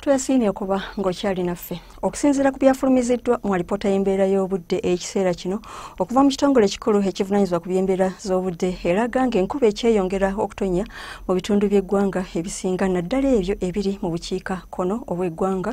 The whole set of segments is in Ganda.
Tuyasiimye okuba ng'okyali naffe. Okusinziira ku byafulumiziddwa mu alipoota y'embeera y'obudde ekiseera kino okuva mu kitongole ekikulu ekivunaanyizibwa ku by'embeera z'obudde eraga ng'enkuba ekyeyongera okutonnya mu bitundu by'eggwanga ebisinga naddala ebyo ebiri mu bukiikakkono obw'eggwanga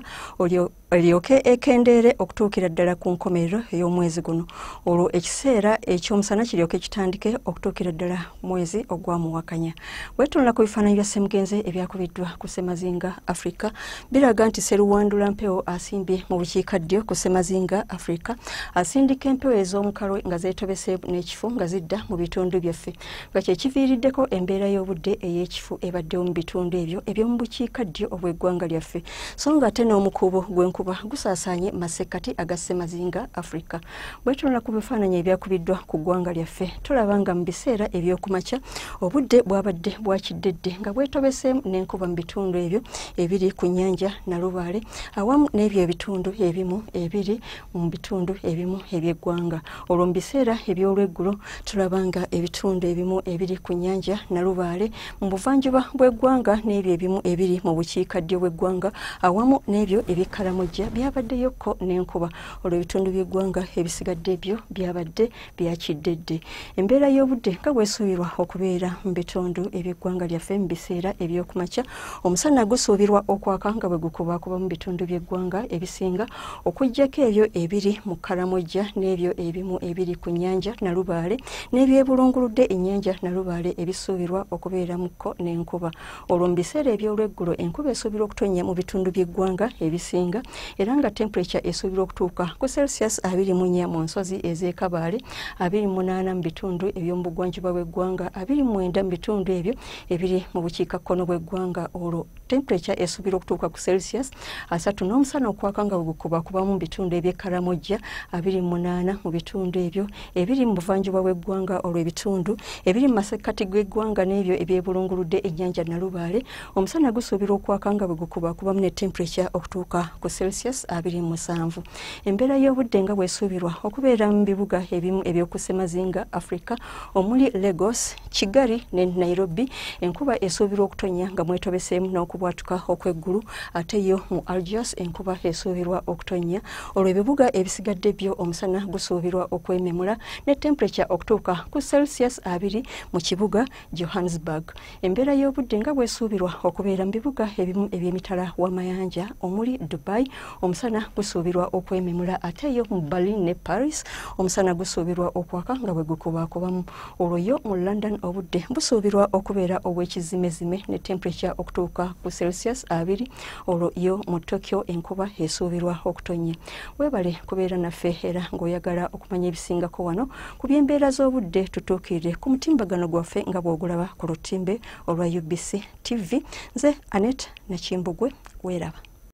eryoke ekendeere okutuukira ddala ku nkomerero ey'omwezi guno. Olwo ekiseera eky'omusana kiryoke kitandike okutuukira ddala mwezi ogwa Muwakanya. Bwetunula ku bifaananyi bya ssemugenzi ebyakubiddwa ku Ssemazinga Africa biraga nti Sseruwandula Mpewo asimbye mu bukiikaddyo ku Ssemazinga Africa asindika empewo ez'omukalwe nga zeetobese n'ekifu nga zidda mu bitundu byaffe nga kyekiviiriddeko embeera y'obudde ey'ekifu ebaddewo mu bitundu ebyo eby'omu bukiikaddyo obw'eggwanga lyaffe so nga ate n'omukuubo gw'enkuba gusaasaanye masekkati aga Ssemazinga Africa. Bwetunula ku bifaananyi ebyakubiddwa ku ggwanga lyaffe tulaba nga mu biseera eby'okumakya obudde bwabadde bwakiddedde nga bwetobeseemu n'enkuba mu bitundu ebyo ebiri ku nnyanja Nalubaale awamu n'ebyo ebitundu ebimu ebiri mu bitundu ebimu eby'eggwanga. Olwo mu biseera eby'olweggulo tulaba nga ebitundu ebimu ebiri ku nnyanja Nalubaale mu buvanjuba bw'eggwanga n'ebyo ebimu ebiri mu bukiikaddyo bw'eggwanga awamu n'ebyo ebikkalamojja byabaddeyokko n'enkuba. Olwo ebitundu by'eggwanga ebisigadde ebyo byabadde byakiddedde. Embeera y'obudde nga bw'esuubirwa okubeera mu bitundu eby'eggwanga lyaffe mu biseera eby'okumakya omusana gusuubirwa okwaka nga bwe gukubakuba mu bitundu by'eggwanga ebisinga okuggyako ebyo ebiri mu Kkalamojja n'ebyo ebimu ebiri ku nnyanja Nalubaale n'ebyebulunguludde ennyanja Nalubaale ebisuubirwa okubeeramukko n'enkuba. Olwo mu biseera eby'olweggulo enkuba esuubirwa okutonnya mu bitundu by'eggwanga ebisinga era nga temperature esuubirwa okutuuka ku Celsius 24 mu nsozi ez'e Kabaale, 28 mu bitundu eby'omu bugwanjuba bw'eggwanga, 29 mu bitundu ebyo ebiri mu bukiikakkono bw'eggwanga. Olwo temperature esuubirwa okutuuka ku Celsius 3 n'omusana okwaka nga gukubakuba mu bitundu eby'Ekkalamojja, 28 mu bitundu ebyo ebiri mu buvanjuba bw'eggwanga. Olwo ebitundu ebiri mu masekkati g'eggwanga n'ebyo ebyebulunguludde ennyanja Nalubaale omusana gusuubirwa okwaka nga bwe gukubakubamu ne temperature okutuuka ku Celsius 27. Embeera y'obudde nga bw'esuubirwa okubeera mu bibuga ebimu eby'oku Ssemazinga Africa omuli Lagos, Kigali ne Nairobi enkuba esuubirwa okutonnya nga mwetobeseemu n'okubwatuka okw'eggulu ate yo mu Algiers enkuba esuubirwa okutonnya. Olwo ebibuga ebisigadde byo omusana gusuubirwa okwememula ne temperature okutuuka ku Celsius 2 mu kibuga Johannesburg. Embeera y'obudde nga bw'esuubirwa okubeera mu bibuga ebimu eby'emitala w'amayanja omuli Dubai omusana gusuubirwa okwememula ate yo mu Berlin ne Paris omusana gusuubirwa okwaka nga bwe gukubakubamu. Olwo yo mu London obudde busuubirwa okubeera obw'ekizimezime ne temperature okutuuka ku Celsius 2. Olwo yo mu Tokyo enkuba esuubirwa okutonnya. Weebale kubeera naffe era ng'oyagala okumanya ebisingako wano ku by'embeera z'obudde tutuukirire ku mutimbagano gwaffe nga bw'ogulaba ku lutimbe olwa UBC TV. Nze Annette Nakimbugwe, weeraba.